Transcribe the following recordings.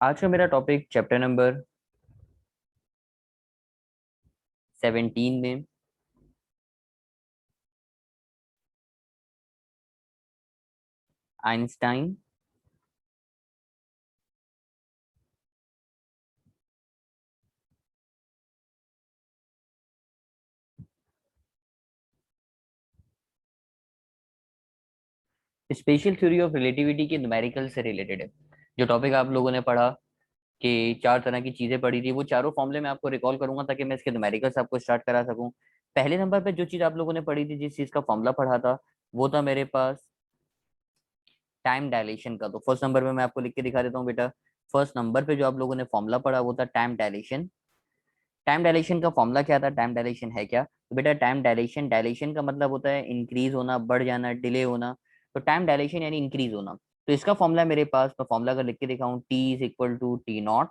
आज का मेरा टॉपिक चैप्टर नंबर 17 में Einstein special theory of relativity के न्यूमेरिकल से रिलेटेड है। जो टॉपिक आप लोगों ने पढ़ा कि चार तरह की चीजें पढ़ी थी, वो चारों फॉर्मूले मैं आपको रिकॉल करूंगा ताकि मैं इसके न्यूमेरिकल्स आपको स्टार्ट करा सकूं। पहले नंबर पे जो चीज आप लोगों ने पढ़ी थी, जिस चीज का फॉर्मूला पढ़ा था, वो था मेरे पास टाइम डायलेशन का। तो फर्स्ट नंबर पे मैं आपको लिख के दिखा देता हूँ बेटा। फर्स्ट नंबर पे जो आप लोगों ने फॉर्मूला पढ़ा वो था टाइम डायलेशन। टाइम डायलेशन का फॉर्मूला क्या था, टाइम डायलेशन है क्या? तो बेटा टाइम डायलेशन, डायलेशन का मतलब होता है इंक्रीज होना, बढ़ जाना, डिले होना। तो टाइम डायलेशन यानी इंक्रीज होना। तो इसका फॉर्मूला मेरे पास, मैं फॉर्मूला अगर लिख के दिखाऊं, T is equal to T not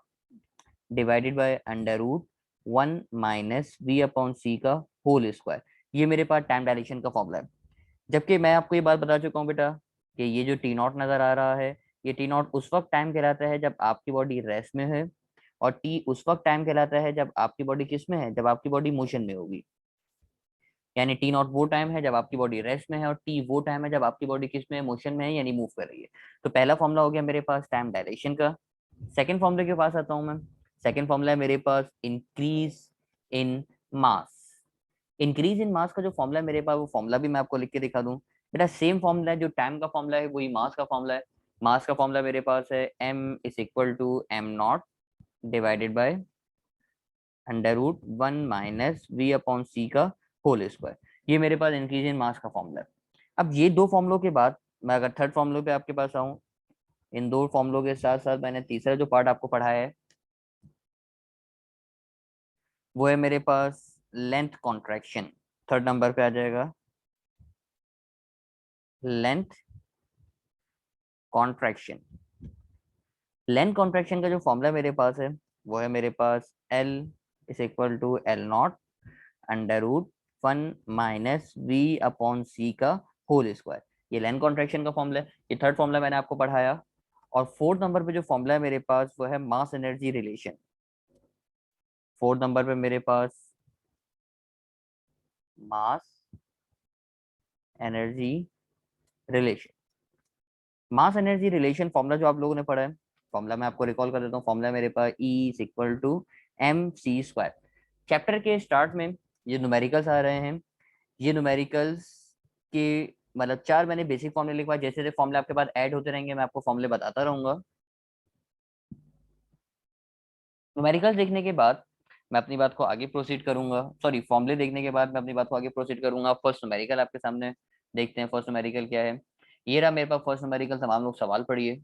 divided by under root 1 - v/c का होल स्क्वायर। ये मेरे पास टाइम डायलेशन का फॉर्मूला है। जबकि मैं आपको ये बात बता चुका हूँ बेटा कि ये जो टी नॉट नजर आ रहा है, ये टी नॉट उस वक्त टाइम कहलाता है जब आपकी बॉडी रेस्ट में है, और टी उस वक्त टाइम कहलाता है जब आपकी बॉडी किस में है, जब आपकी बॉडी मोशन में होगी। यानी टी नॉट वो टाइम है जब आपकी बॉडी रेस्ट में है, और टी वो टाइम है जब आपकी बॉडी किस में है, मोशन में है, यानी मूव कर रही है। तो पहला फॉर्मूला हो गया मेरे पास टाइम डायलेशन का। सेकंड फॉर्मूले के पास आता हूँ मैं। सेकंड फॉर्मूला है मेरे पास increase in mass. Increase in मास का जो फॉर्मूला है मेरे पास, वो फॉर्मूला भी मैं आपको लिख के दिखा दूं। बेटा सेम फॉर्मूला है जो टाइम का फॉर्मूला है, वही मास का फॉर्मूला है। मास का फॉर्मूला मेरे पास है m = m0 divided by under root 1 - v/c का होल स्क्वायर। ये मेरे पास इंक्रीज इन मास का फॉर्मूला है। अब ये दो फॉर्मूलों के बाद मैं अगर थर्ड फॉर्मूले पे आपके पास आऊं, इन दो फॉर्मूलों के साथ साथ मैंने तीसरा जो पार्ट आपको पढ़ाया है, वो है मेरे पास लेंथ कॉन्ट्रैक्शन। थर्ड नंबर पे आ जाएगा लेंथ कॉन्ट्रैक्शन। लेंथ कॉन्ट्रैक्शन का जो फॉर्मूला मेरे पास है, वो है मेरे पास L = L0 under root 1 - v/c का होल स्क्वायर। ये लेंथ कॉन्ट्रैक्शन का फॉर्मूला है। ये थर्ड फॉर्मूला मैंने आपको पढ़ाया। और फोर्थ नंबर पे जो फॉर्मूला है मेरे पास, वो है mass energy relation. Fourth number पे मेरे पास mass energy relation. Mass energy relation formula जो आप लोगों ने पढ़ा है, फॉर्मूला मैं आपको रिकॉल कर देता हूँ। फॉर्मूला मेरे पास E = mc²। चैप्टर के स्टार्ट में ये न्यूमेरिकल्स आ रहे हैं। ये न्यूमेरिकल्स के मतलब चार मैंने बेसिक फॉर्मूले लिखवाए। जैसे जैसे फॉर्मूले आपके पास ऐड होते रहेंगे, मैं आपको फॉर्मूले बताता रहूंगा। न्यूमेरिकल्स देखने के बाद मैं अपनी बात को आगे प्रोसीड करूंगा। सॉरी, फॉर्मूले देखने के बाद मैं अपनी बात को आगे प्रोसीड करूंगा। फर्स्ट न्यूमेरिकल आपके सामने देखते हैं। फर्स्ट न्यूमेरिकल क्या है? ये रहा मेरे पास फर्स्ट न्यूमेरिकल। तमाम लोग सवाल पढ़िए।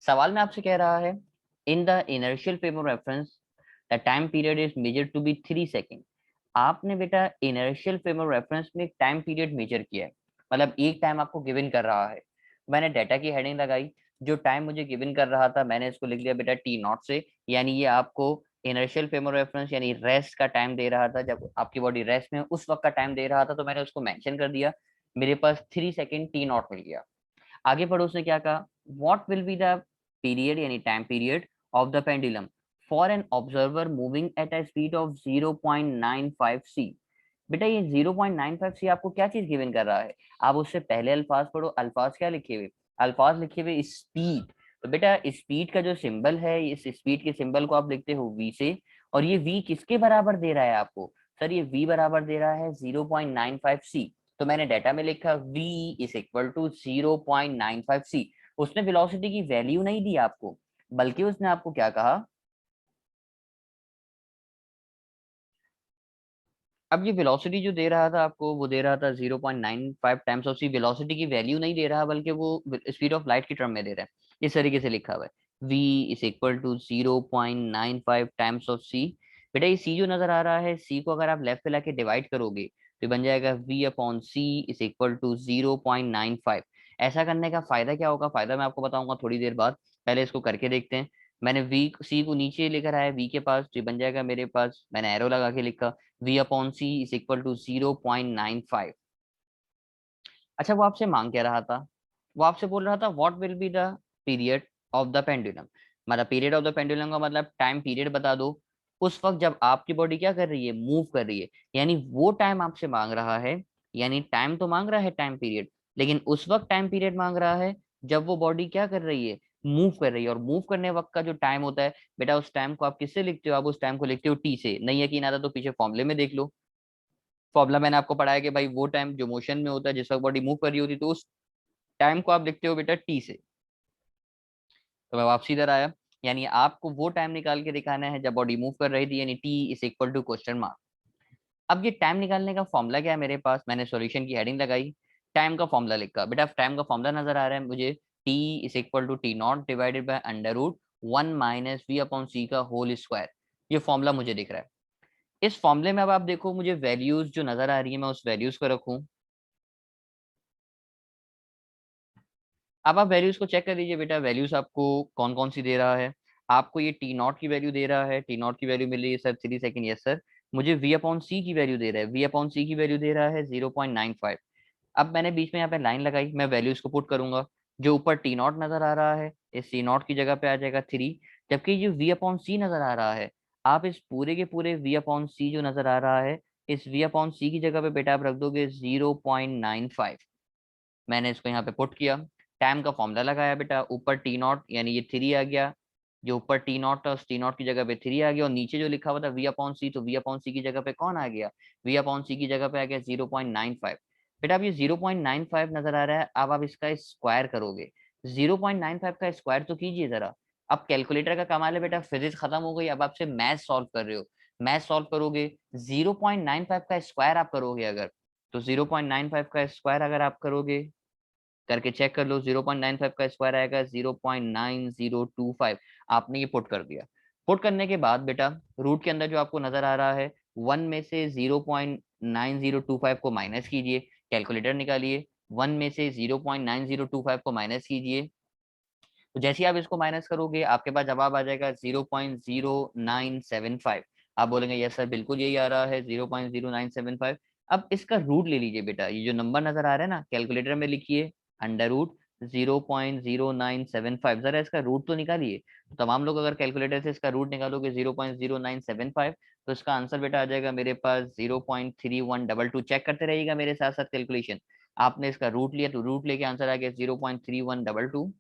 सवाल में आपसे कह रहा है, in the inertial frame of reference the time period is measured to be 3 second. आपने बेटा इनर्शियल फ्रेम ऑफ रेफरेंस में एक टाइम पीरियड मेजर किया है, मतलब एक टाइम आपको गिवन कर रहा है। मैंने डाटा की हेडिंग लगाई। जो टाइम मुझे गिवन कर रहा था, मैंने इसको लिख लिया बेटा टी नॉट से। यानी ये आपको इनर्शियल फ्रेम ऑफ रेफरेंस यानी रेस्ट का टाइम दे रहा था, जब आपकी बॉडी रेस्ट में उस वक्त का टाइम दे रहा था, तो मैंने उसको मेंशन कर दिया। मेरे पास 3 सेकेंड टी नॉट मिल गया। आगे पढ़ो, उसने क्या कहा, what will be the period यानी time period of the pendulum for an observer moving at a speed of 0.95 C. बेटा ये 0.95 सी आपको क्या चीज गिवन कर रहा है? आप उससे पहले अल्फाज पढ़ो। अल्फाज क्या लिखे हुए? अल्फाज लिखे हुए स्पीड। तो बेटा स्पीड का जो सिंबल है, इस स्पीड के सिंबल को आप लिखते हो वी से। और ये वी किसके बराबर दे रहा है आपको? सर ये वी बराबर दे रहा है 0.95 सी। तो मैंने डाटा में लिखा v = 0.95 सी। उसने वेलोसिटी की वैल्यू नहीं दी आपको, बल्कि उसने आपको क्या कहा, अब ये वेलोसिटी जो दे रहा था आपको, वो दे रहा था 0.95 टाइम्स ऑफ सी। वेलोसिटी की वैल्यू नहीं दे रहा, बल्कि वो स्पीड ऑफ लाइट की टर्म में दे रहा है। इस तरीके से लिखा हुआ है, v = 0.95 टाइम्स ऑफ सी। बेटा ये सी जो नजर आ रहा है, सी को अगर आप लेफ्ट पे लाके डिवाइड करोगे, तो बन जाएगा v/c = 0.95। ऐसा करने का फायदा क्या होगा? फायदा मैं आपको बताऊंगा थोड़ी देर बाद। पहले इसको करके देखते हैं। मैंने वी सी को नीचे लेकर आया वी के पास, तो ये बन जाएगा मेरे पास, मैंने एरो लगा के लिखा v upon C is equal to 0.95। अच्छा, वो आपसे मांग क्या रहा था? वो आपसे बोल रहा था what will be the period of the pendulum. मतलब पीरियड ऑफ द पेंडुलम का मतलब टाइम पीरियड बता दो उस वक्त जब आपकी बॉडी क्या कर रही है, मूव कर रही है। यानी वो टाइम आपसे मांग रहा है, यानी टाइम तो मांग रहा है टाइम पीरियड, लेकिन उस वक्त टाइम पीरियड मांग रहा है जब वो बॉडी क्या कर रही है, मूव कर रही है। और मूव करने वक्त का जो टाइम होता है बेटा, उस टाइम को आप किससे लिखते हो? आप उस टाइम को लिखते हो टी से। नहीं यकीन आता तो पीछे फॉर्मूले में देख लो। फॉर्मूला मैंने आपको पढ़ाया कि भाई वो टाइम जो मोशन में होता है, जिस वक्त बॉडी मूव कर रही होती है, तो उस टाइम को आप लिखते हो बेटा टी से। तो मैं वापसी इधर आया, यानी आपको वो टाइम निकाल के दिखाना है जब बॉडी मूव कर रही थी, यानी T is equal to question mark. अब ये टाइम निकालने का फॉर्मूला क्या है मेरे पास? मैंने सॉल्यूशन की हेडिंग लगाई, टाइम का फॉर्मूला लिखा। बेटा टाइम का फॉर्मूला नजर आ रहा है मुझे, T is equal to T not divided by under root 1 - v/c का होल स्क्वायर। ये फॉर्मूला मुझे दिख रहा है। इस फॉर्मूले में अब आप देखो, मुझे वैल्यूज जो नजर आ रही है मैं उस वैल्यूज को रखूं। अब आप वैल्यूज को चेक कर लीजिए बेटा, वैल्यूज आपको कौन कौन सी दे रहा है। आपको ये टी नॉट की वैल्यू दे रहा है, टी नॉट की वैल्यू मिल रही है सर 3 सेकंड, यस सर। मुझे वी अपॉन सी की वैल्यू दे रहा है, वी अपॉन सी की वैल्यू दे रहा है 0.95। अब मैंने बीच में यहाँ पे लाइन लगाई, मैं वैल्यूज को पुट करूंगा। जो ऊपर टी नॉट नजर आ रहा है इस टी नॉट की जगह पे आ जाएगा 3, जबकि जो वी अपॉन सी नजर आ रहा है, आप इस पूरे के पूरे वी अपॉन सी जो नजर आ रहा है, इस वी अपॉन सी की जगह पे बेटा आप रख दोगे 0.95। मैंने इसको यहाँ पे पुट किया, टाइम का फॉर्मूला लगाया बेटा, ऊपर टी नॉट यानी ये 3 आ गया, जो ऊपर टी नॉट था उस टी नॉट की जगह पे 3 आ गया, और नीचे जो लिखा हुआ था वी अपॉन सी, तो वी अपॉन सी की जगह पे कौन आ गया, वी अपॉन सी की जगह पे आ गया 0.95। बेटा अब ये 0.95 नजर आ रहा है, अब आप इसका स्क्वायर करोगे। 0.95 का स्क्वायर तो कीजिए जरा। अब कैलकुलेटर का कमाल है बेटा, फिजिक्स खत्म हो गई, अब आपसे मैथ सॉल्व कर रहे हो। मैथ सॉल्व करोगे, 0.95 का स्क्वायर आप करोगे अगर, तो 0.95 का स्क्वायर अगर आप करोगे, करके चेक कर लो, 0.95 का स्क्वायर आएगा 0.9025। आपने ये पुट कर दिया। पुट करने के बाद बेटा रूट के अंदर जो आपको नजर आ रहा है, 1 में से 0.9025 को माइनस कीजिए, कैलकुलेटर निकालिए, 1 में से 0.9025 को माइनस कीजिए। तो जैसे ही आप इसको माइनस करोगे आपके पास जवाब आ जाएगा 0.0975। आप बोलेंगे यस सर बिल्कुल यही आ रहा है 0.0975। अब इसका रूट ले लीजिए बेटा, ये जो नंबर नजर आ रहा है ना, कैलकुलेटर में लिखिए अंडर रूट 0.0975, जरा इसका रूट तो निकालिए। तो तमाम लोग अगर कैलकुलेटर से इसका रूट निकालोगे 0.0975, तो इसका आंसर बेटा आ जाएगा मेरे पास 0.3122। चेक करते रहिएगा मेरे साथ साथ कैलकुलेशन। आपने इसका रूट लिया तो रूट लेके आंसर आ गया 0.3122।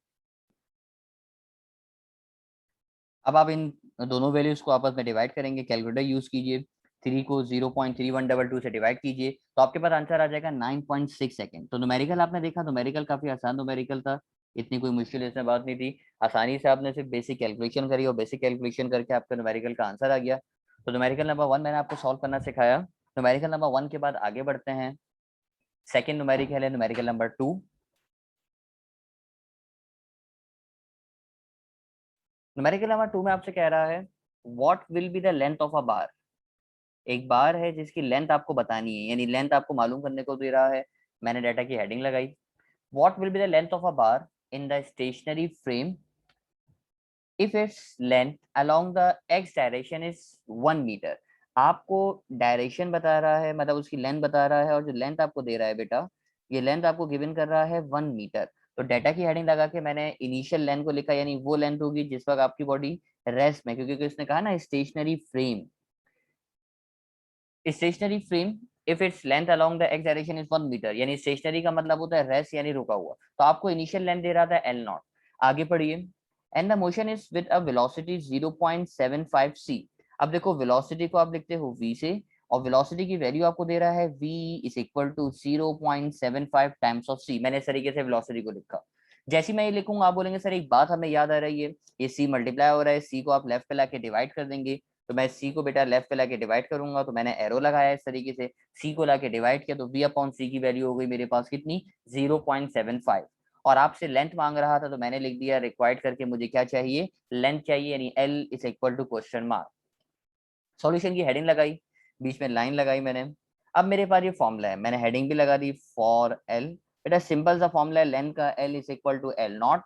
अब आप इन दोनों वैल्यूज को आपस में डिवाइड करेंगे, कैलकुलेटर यूज कीजिए, 3 को 0.3122 से डिवाइड कीजिए, तो आपके पास आंसर आ जाएगा 9.6 सेकेंड। तो न्यूमेरिकल आपने देखा, न्यूमेरिकल काफी आसान न्यूमेरिकल था, इतनी कोई मुश्किल इसमें बात नहीं थी। आसानी से आपने सिर्फ बेसिक कैलकुलेशन करी और बेसिक कैलकुलेशन करके आपका न्यूमेरिकल का आंसर आ गया। तो न्यूमेरिकल नंबर 1 मैंने आपको सॉल्व करना सिखाया। न्यूमेरिकल नंबर 1 के बाद आगे बढ़ते हैं, सेकेंड न्यूमेरिकल है न्यूमेरिकल नंबर 2। न्यूमेरिकल नंबर 2 में आपसे कह रहा है what will be the length of a bar. एक बार है जिसकी लेंथ आपको बतानी है, यानी लेंथ आपको मालूम करने को दे रहा है। मैंने डाटा की हेडिंग लगाई, what will be the length of a bar in the stationary frame if its length along the X direction is 1 metre. आपको डायरेक्शन बता रहा है, मतलब उसकी लेंथ बता रहा है, और जो लेंथ आपको दे रहा है बेटा, ये लेंथ आपको गिवन कर रहा है 1 मीटर। तो डाटा की हेडिंग लगा के मैंने इनिशियल लेंथ को लिखा, यानी वो लेंथ होगी जिस वक्त आपकी बॉडी रेस्ट में, क्योंकि इसने कहा ना stationary frame, stationary frame if its length along the X direction is 1 metre, यानी स्टेशनरी का मतलब होता है रेस्ट यानी रुका हुआ। तो आपको इनिशियल लेंथ दे रहा था एल नॉट। आगे पढ़िए, and the motion is with a velocity 0.75 सी। अब देखो वेलोसिटी को आप लिखते हो v से, और वेलोसिटी की वैल्यू आपको दे रहा है v is equal to 0.75 times of c। मैंने इस तरीके से वेलोसिटी को लिखा। जैसे मैं ये लिखूंगा आप बोलेंगे सर एक बात हमें याद आ रही है, ये c मल्टीप्लाई हो रहा है, c को आप लेफ्ट पे लाके डिवाइड कर देंगे। तो मैं सी को बेटा लेफ्ट पे लाके डिवाइड करूंगा, तो मैंने एरो लगाया इस तरीके से, सी को लाके डिवाइड किया, तो वी अपॉन सी की वैल्यू हो गई मेरे पास कितनी, 0.75। और आपसे लेंथ मांग रहा था तो मैंने लिख दिया रिक्वायर्ड करके, मुझे क्या चाहिए, लेंथ चाहिए, यानी L is equal to question mark. Solution की हेडिंग लगाई, बीच में लाइन लगाई मैंने। अब मेरे पास ये फॉर्मूला है, मैंने हेडिंग भी लगा दी फॉर एल। बेटा सिंपल सा फॉर्मूला है लेंथ का, L is equal to L not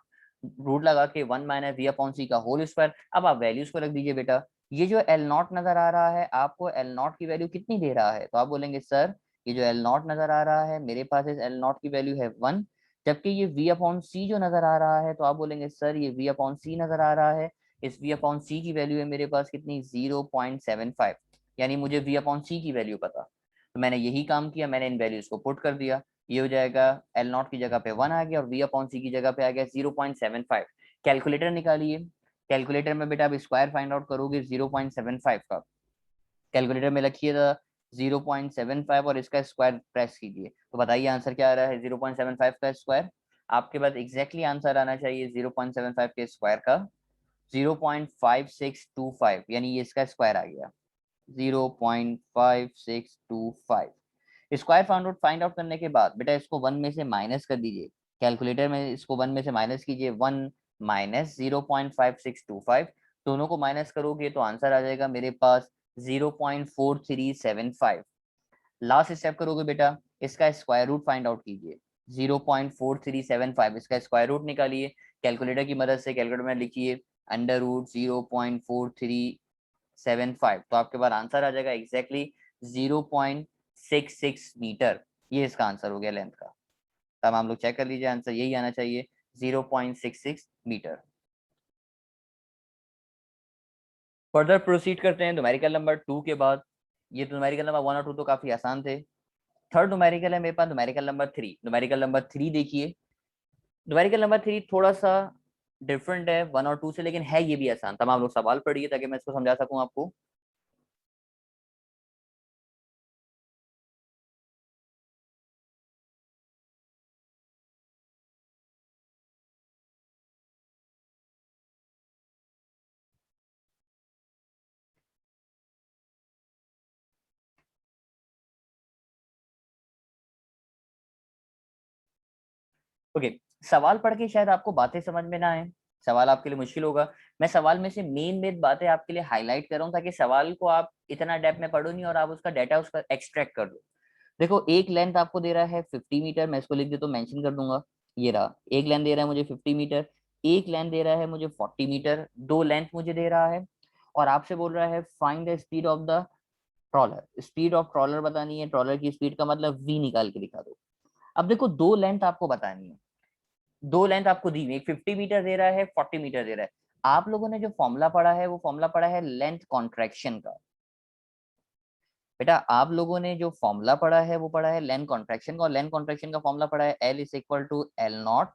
root लगा के 1 माइनस वी अपॉन सी का होल स्क्वायर। अब आप वैल्यूज को रख दीजिए बेटा। ये जो एल नॉट नजर आ रहा है, आपको एल नॉट की वैल्यू कितनी दे रहा है? तो आप बोलेंगे सर ये जो एल नॉट नजर आ रहा है मेरे पास इस एल नॉट की वैल्यू है 1, जबकि ये वी अपॉन सी जो नजर आ रहा है, तो आप बोलेंगे सर ये वी अपॉन सी नजर आ रहा है, इस वी अपॉन सी की वैल्यू है मेरे पास कितनी 0.75, यानी मुझे वी अपॉन सी की वैल्यू पता। तो मैंने यही काम किया, मैंने इन वैल्यूज को पुट कर दिया। ये हो जाएगा एल नॉट की जगह पे 1 आ गया और वी अपॉन सी की जगह पे आ गया 0.75। कैलकुलेटर निकालिए। कैलकुलेटर में बेटा अब स्क्वायर फाइंड आउट करोगे 0.75 का, कैलकुलेटर में लिखिएगा 0.75 और इसका स्क्वायर प्रेस कीजिए, तो बताइए आंसर क्या आ रहा है 0.75 का स्क्वायर। आपके पास एग्जैक्टली आंसर आना चाहिए 0.75 के स्क्वायर का 0.5625, यानी ये इसका स्क्वायर आ गया 0.5625। स्क्वायर फाइंड आउट करने के बाद बेटा इसको 1 में से माइनस कर दीजिए। कैलकुलेटर में इसको 1 में से माइनस कीजिए, 1 माइनस 0.5625, दोनों को माइनस करोगे तो आंसर आ जाएगा मेरे पास 0.4375। लास्ट स्टेप करोगे बेटा, इसका स्क्वायर रूट फाइंड आउट कीजिए 0.4375, इसका स्क्वायर रूट निकालिए कैलकुलेटर की मदद से। कैलकुलेटर में लिखिए अंडर रूट 0.4375, तो आपके पास आंसर आ जाएगा एग्जैक्टली 0.66 मीटर। ये इसका आंसर हो गया लेंथ का। तब हम लोग चेक कर लीजिए, आंसर यही आना चाहिए 0.66 मीटर। फर्दर प्रोसीड करते हैं न्यूमेरिकल नंबर 2 के बाद। ये तो न्यूमेरिकल नंबर 1 और 2 तो काफी आसान थे। थर्ड न्यूमेरिकल है मेरे पास न्यूमेरिकल नंबर 3। न्यूमेरिकल नंबर 3 देखिए, न्यूमेरिकल नंबर 3 थोड़ा सा डिफरेंट है 1 और 2 से, लेकिन है ये भी आसान। तमाम लोग सवाल पढ़िए ताकि मैं इसको समझा सकूं आपको। ओके, सवाल पढ़ के शायद आपको बातें समझ में ना आए, सवाल आपके लिए मुश्किल होगा। मैं सवाल में से मेन मेन बातें आपके लिए हाईलाइट कर रहा हूँ ताकि सवाल को आप इतना डेप्थ में पढ़ो नहीं और आप उसका डाटा उसका एक्सट्रैक्ट कर लो। देखो एक लेंथ आपको दे रहा है 50 मीटर, मैं इसको लिख देता हूँ, मेंशन कर दूंगा। ये रहा, एक लेंथ दे रहा है मुझे 50 मीटर, एक लेंथ दे रहा है मुझे 40 मीटर, दो लेंथ मुझे दे रहा है। और आपसे बोल रहा है find the speed of the trawler. Speed of trawler बतानी है, ट्रॉलर की स्पीड का मतलब वी निकाल के दिखा दो। अब देखो दो लेंथ आपको बतानी है, दो लेंथ आपको दी हुई, एक 50 मीटर दे रहा है 40 मीटर दे रहा है। आप लोगों ने जो फॉर्मूला पढ़ा है वो फॉर्मूला पढ़ा है लेंथ कॉन्ट्रैक्शन का। बेटा आप लोगों ने जो फॉर्मूला पढ़ा है वो पढ़ा है लेंथ कॉन्ट्रैक्शन का, और लेंथ कॉन्ट्रैक्शन का फॉर्मूला पढ़ा है L is equal to L nought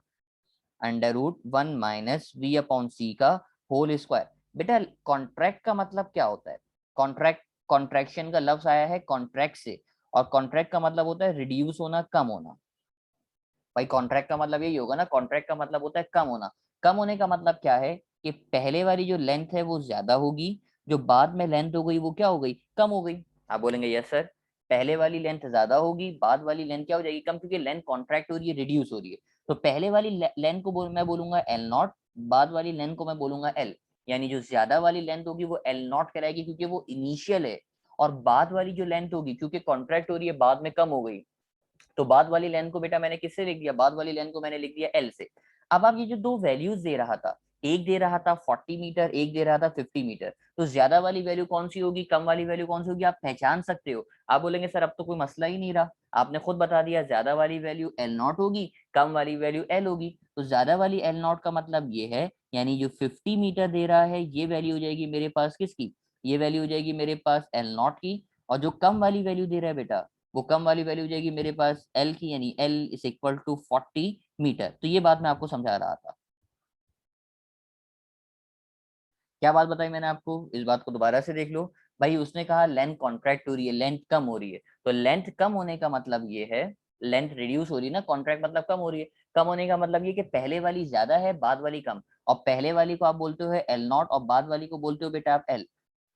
under root 1 minus V upon C का होल स्क्वायर। बेटा कॉन्ट्रैक्ट का मतलब क्या होता है? कॉन्ट्रैक्ट, कॉन्ट्रैक्शन का लफ्ज आया है कॉन्ट्रैक्ट से, और कॉन्ट्रैक्ट का मतलब होता है रिड्यूस होना, कम होना। भाई कॉन्ट्रैक्ट का मतलब यही होगा ना, कॉन्ट्रैक्ट का मतलब होता है कम होना। कम होने का मतलब क्या है कि पहले वाली जो लेंथ है वो ज्यादा होगी, जो बाद में लेंथ हो गई वो क्या हो गई, कम हो गई। आप बोलेंगे यस सर, पहले वाली लेंथ ज्यादा होगी, बाद वाली लेंथ क्या हो जाएगी, कम, क्योंकि लेंथ कॉन्ट्रैक्ट हो रही है, रिड्यूस हो रही है। तो पहले वाली लेंथ को मैं बोलूंगा एल नॉट, बाद वाली लेंथ को मैं बोलूंगा एल। यानी जो ज्यादा वाली लेंथ होगी वो एल नॉट कहलाएगी क्योंकि वो इनिशियल है, और बाद वाली जो लेंथ होगी क्योंकि कॉन्ट्रैक्ट हो रही है बाद में कम हो गई, तो बाद वाली लेंथ को बेटा मैंने किससे लिख दिया, बाद वाली लेंथ को मैंने लिख दिया एल से। अब आप ये जो दो वैल्यूज दे रहा था, एक दे रहा था 40 मीटर, एक दे रहा था 50 मीटर, तो ज्यादा वाली वैल्यू कौन सी होगी, कम वाली वैल्यू कौन सी होगी, आप पहचान सकते हो। आप बोलेंगे सर अब तो कोई मसला ही नहीं रहा, आपने खुद बता दिया ज्यादा वाली वैल्यू एल नॉट होगी, कम वाली वैल्यू एल होगी। तो ज्यादा वाली एल नॉट का मतलब ये है, यानी जो 50 मीटर दे रहा है ये वैल्यू हो जाएगी मेरे पास किसकी, ये वैल्यू हो जाएगी मेरे पास एल नॉट की। और जो कम वाली वैल्यू दे रहा है बेटा, वो कम वाली वैल्यू हो जाएगी मेरे पास एल की, यानी L is equal to 40 metre. तो ये बात मैं आपको समझा रहा था। क्या बात बताई मैंने आपको, इस बात को दोबारा से देख लो। भाई उसने कहा लेंथ कॉन्ट्रैक्ट हो रही है, लेंथ कम हो रही है, तो लेंथ कम होने का मतलब ये है, लेंथ रिड्यूस हो रही है ना, कॉन्ट्रैक्ट मतलब कम हो रही है। कम होने का मतलब ये कि पहले वाली ज्यादा है बाद वाली कम, और पहले वाली को आप बोलते हो एल नॉट और बाद वाली को बोलते हो बेटा आप एल।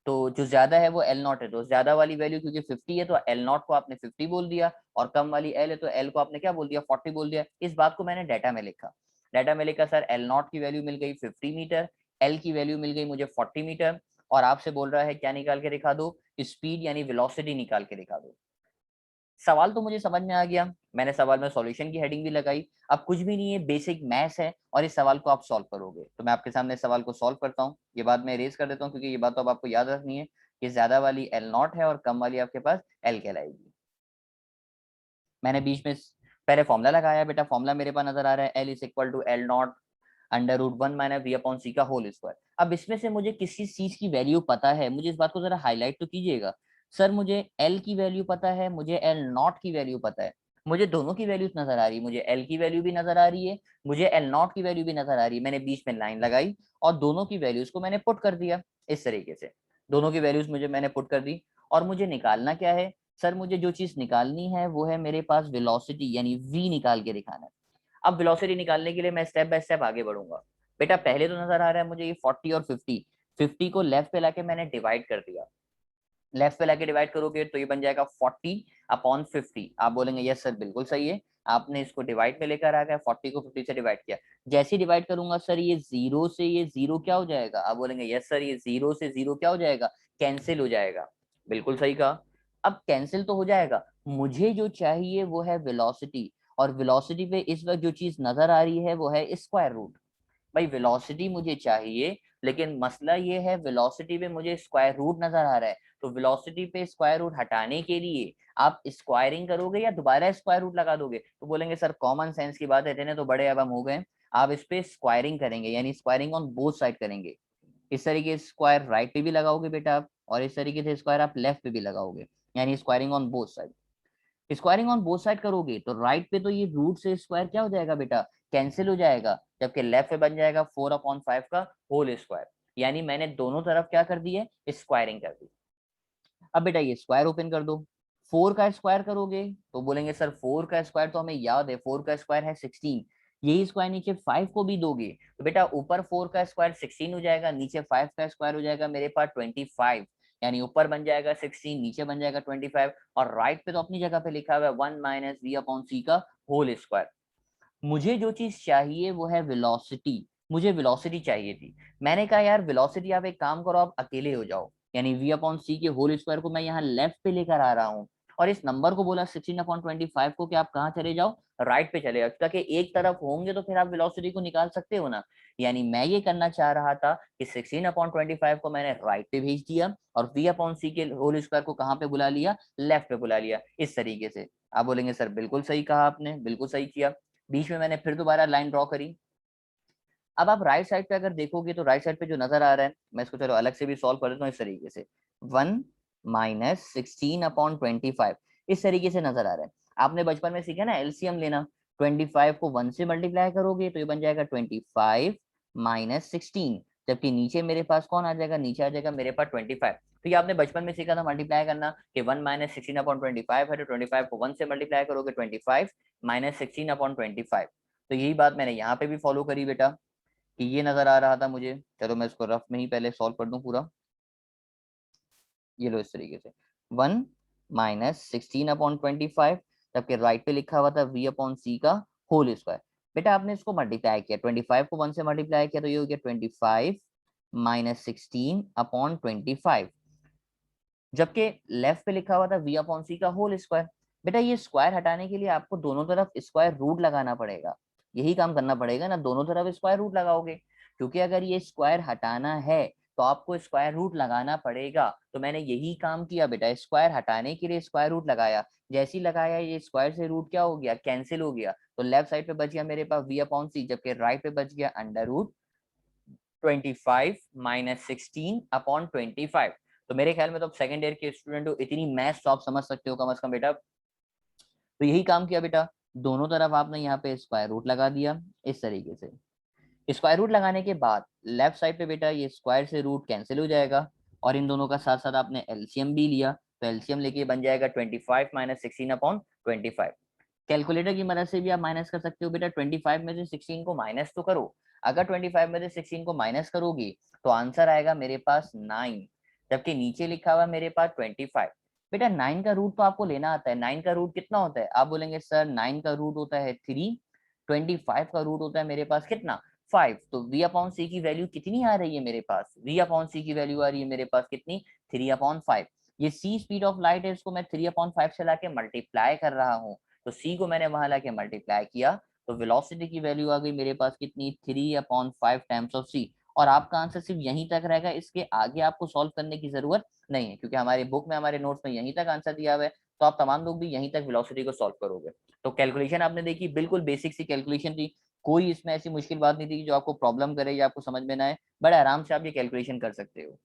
तो जो ज्यादा है वो एल नॉट है, तो ज्यादा वाली वैल्यू क्योंकि 50 है तो एल नॉट को आपने 50 बोल दिया, और कम वाली एल है तो एल को आपने क्या बोल दिया, 40 बोल दिया। इस बात को मैंने डाटा में लिखा, डाटा में लिखा सर एल नॉट की वैल्यू मिल गई 50 मीटर, एल की वैल्यू मिल गई मुझे 40 मीटर, और आपसे बोल रहा है क्या निकाल के दिखा दो, स्पीड यानी वेलोसिटी निकाल के दिखा दो। सवाल तो मुझे समझ में आ गया, मैंने सवाल में सॉल्यूशन की हेडिंग भी लगाई। अब कुछ भी नहीं है, बेसिक मैथ्स है और इस सवाल को आप सॉल्व करोगे। तो मैं आपके सामने सवाल को सॉल्व करता हूँ। ये बात मैं इरेज कर देता हूँ क्योंकि ये बात तो अब आपको याद रखनी है कि ज्यादा वाली L नॉट है और कम वाली आपके पास L कहलाएगी। मैंने बीच में पहले फॉर्मूला लगाया बेटा, फॉर्मूला मेरे पास नजर आ रहा है L is equal to L nought under root 1 minus V upon C का होल स्क्वायर। अब इसमें से मुझे किसी चीज की वैल्यू पता है, मुझे इस बात को जरा हाईलाइट तो कीजिएगा। सर मुझे L की वैल्यू पता है, मुझे L नॉट की वैल्यू पता है, मुझे दोनों की वैल्यूज नजर आ रही है, मुझे L की वैल्यू भी नजर आ रही है, मुझे L नॉट की वैल्यू भी नजर आ रही है। मैंने बीच में लाइन लगाई और दोनों की वैल्यूज को मैंने पुट कर दिया इस तरीके से। दोनों की वैल्यूज मुझे मैंने पुट कर दी और मुझे निकालना क्या है? सर मुझे जो चीज निकालनी है वो है मेरे पास वेलोसिटी यानी v निकाल के दिखाना है। अब वेलोसिटी निकालने के लिए मैं स्टेप बाय स्टेप आगे बढ़ूंगा। बेटा पहले तो नजर आ रहा है मुझे ये 40 और 50, 50 को लेफ्ट पे लाके मैंने डिवाइड कर दिया। लेफ्ट पे लाके डिवाइड करोगे तो ये बन जाएगा 40 अपॉन 50। आप बोलेंगे यस सर बिल्कुल सही है, आपने इसको डिवाइड पे लेकर आ गया, 40 को 50 से डिवाइड किया। जैसे ही डिवाइड करूंगा सर ये जीरो से ये जीरो क्या हो जाएगा? आप बोलेंगे यस सर ये जीरो से जीरो क्या हो जाएगा? कैंसिल हो जाएगा। बिल्कुल सही कहा। अब कैंसिल तो हो जाएगा, मुझे जो चाहिए वो है वेलोसिटी, और वेलोसिटी पे इस वक्त जो चीज नजर आ रही है वो है स्क्वायर रूट। भाई वेलोसिटी मुझे चाहिए, लेकिन मसला ये है वेलोसिटी पे मुझे स्क्वायर रूट नजर आ रहा है। तो वेलोसिटी पे स्क्वायर रूट हटाने के लिए आप स्क्वायरिंग करोगे या दोबारा स्क्वायर रूट लगा दोगे? तो बोलेंगे सर कॉमन सेंस की बात है, इतने तो बड़े अब हम हो गए, आप इस पे स्क्वायरिंग करेंगे यानी स्क्वायरिंग ऑन बोथ साइड करेंगे। इस तरीके से स्क्वायर राइट पे भी लगाओगे बेटा आप, और इस तरीके से स्क्वायर आप लेफ्ट पे भी लगाओगे, यानी squaring on both side. Squaring on both side करोगे तो राइट पे तो ये रूट से स्क्वायर क्या हो जाएगा बेटा? कैंसिल हो जाएगा, जबकि लेफ्ट पे बन जाएगा 4/5 का होल स्क्वायर। यानी मैंने दोनों तरफ क्या कर दी है? स्क्वायरिंग कर दी। अब बेटा ये स्क्वायर ओपन कर दो, 4 का स्क्वायर करोगे तो बोलेंगे सर 4 का स्क्वायर तो हमें याद है, 4 का स्क्वायर है 16, यही स्क्वायर नीचे 5 को भी दोगे तो बेटा ऊपर 4 का स्क्वायर 16 हो जाएगा, नीचे 5 का स्क्वायर हो जाएगा मेरे पास 25। यानी ऊपर बन जाएगा 16, नीचे बन जाएगा 25, और राइट पे तो अपनी जगह पे लिखा हुआ है 1 माइनस वी अपॉन सी का होल स्क्वायर। मुझे जो चीज चाहिए वो है वेलोसिटी, मुझे वेलोसिटी चाहिए थी। मैंने कहा यार वेलोसिटी आप एक काम करो, आप अकेले हो जाओ, यानी v अपॉन सी के होल स्क्वायर को मैं यहाँ लेफ्ट पे लेकर आ रहा हूँ, और इस नंबर को बोला 16/25 को कि आप कहाँ चले जाओ? राइट पे चले जाओ, ताकि एक तरफ होंगे तो फिर आप वेलोसिटी को निकाल सकते हो ना। यानी मैं ये करना चाह रहा था कि 16/25 को मैंने राइट पे भेज दिया और v अपॉन सी के होल स्क्वायर को कहाँ पे बुला लिया? लेफ्ट पे बुला लिया इस तरीके से। आप बोलेंगे सर बिल्कुल सही कहा आपने, बिल्कुल सही किया। बीच में मैंने फिर दोबारा लाइन ड्रॉ करी। अब आप राइट साइड पे अगर देखोगे तो राइट साइड पे जो नजर आ रहा है, मैं इसको चलो अलग से भी सॉल्व कर देता हूँ इस तरीके से, 1 माइनस 16/25 इस तरीके से नजर आ रहा है। आपने बचपन में सीखा ना एलसीएम लेना, 25 को 1 से मल्टीप्लाई करोगे तो ये बन जाएगा 25 माइनस 16, जबकि नीचे मेरे पास कौन आ जाएगा? नीचे आ जाएगा मेरे पास 25। तो ये आपने बचपन में सीखा था मल्टीप्लाई करना कि 1 माइनस 16/25 है, तो 25 को 1 से मल्टीप्लाई करोगे 25 माइनस 16/25। तो यही बात मैंने यहाँ पे भी फॉलो करी बेटा, कि ये नजर आ रहा था मुझे। चलो मैं इसको रफ में ही पहले सॉल्व कर दूं पूरा। ये लो इस तरीके से 1 माइनस 16/25, जबकि राइट पे लिखा हुआ था v अपॉन सी का होल स्क्वायर। बेटा आपने इसको मल्टीप्लाई किया, 25 को 1 से मल्टीप्लाई किया तो ये हो गया 25 माइनस 16/25, जबकि लेफ्ट पे लिखा हुआ था v अपॉन सी का होल स्क्वायर। बेटा ये स्क्वायर हटाने के लिए आपको दोनों तरफ स्क्वायर रूट लगाना पड़ेगा, यही काम करना पड़ेगा ना, दोनों तरफ स्क्वायर रूट लगाओगे, क्योंकि अगर ये स्क्वायर हटाना है तो आपको स्क्वायर रूट लगाना पड़ेगा। तो मैंने यही काम किया बेटा, स्क्वायर हटाने के लिए स्क्वायर रूट लगाया, जैसे ही लगाया ये स्क्वायर से रूट क्या हो गया? कैंसिल हो गया। तो लेफ्ट साइड पे बच गया मेरे पास v अपॉन सी, जबकि राइट पे बच गया अंडर रूट 25 माइनस 16/25। तो मेरे ख्याल में तो सेकंड ईयर के स्टूडेंट हो, इतनी मैथ्स तो आप समझ सकते हो कम से कम बेटा। तो यही काम किया बेटा, दोनों तरफ आपने यहाँ पे स्क्वायर रूट लगा दिया इस तरीके से। स्क्वायर रूट लगाने के बाद लेफ्ट साइड पे बेटा ये स्क्वायर से रूट कैंसिल हो जाएगा, और इन दोनों का साथ साथ आपने एलसीएम भी लिया, तो एलसीएम लेके बन जाएगा 25 माइनस 16/25। कैलकुलेटर की मदद से भी आप माइनस कर सकते हो बेटा, 25 में से 16 को माइनस तो करो। अगर 25 में से 16 को माइनस करोगी तो आंसर आएगा मेरे पास 9, जबकि नीचे लिखा हुआ मेरे पास 25। बेटा 9 का रूट तो आपको लेना आता है, 9 का रूट कितना होता है? आप बोलेंगे सर 9 का रूट होता है 3, 25 का रूट होता है मेरे पास कितना? 5। तो v अपॉन सी की वैल्यू कितनी आ रही है मेरे पास? v अपॉन सी की वैल्यू आ रही है मेरे पास कितनी? 3/5। ये c स्पीड ऑफ लाइट है, इसको मैं 3/5 से लाके मल्टीप्लाई कर रहा हूँ, तो c को मैंने वहां लाके मल्टीप्लाई किया, तो वेलोसिटी की वैल्यू आ गई मेरे पास कितनी, 3/5 टाइम्स ऑफ c। और आपका आंसर सिर्फ यहीं तक रहेगा, इसके आगे आपको सॉल्व करने की जरूरत नहीं है, क्योंकि हमारे बुक में, हमारे नोट्स में यहीं तक आंसर दिया हुआ है, तो आप तमाम लोग भी यहीं तक वेलोसिटी को सॉल्व करोगे। तो कैलकुलेशन आपने देखी, बिल्कुल बेसिक सी कैलकुलेशन थी, कोई इसमें ऐसी मुश्किल बात नहीं थी जो आपको प्रॉब्लम करे या आपको समझ में ना आए, बड़े आराम से आप ये कैलकुलेशन कर सकते हो।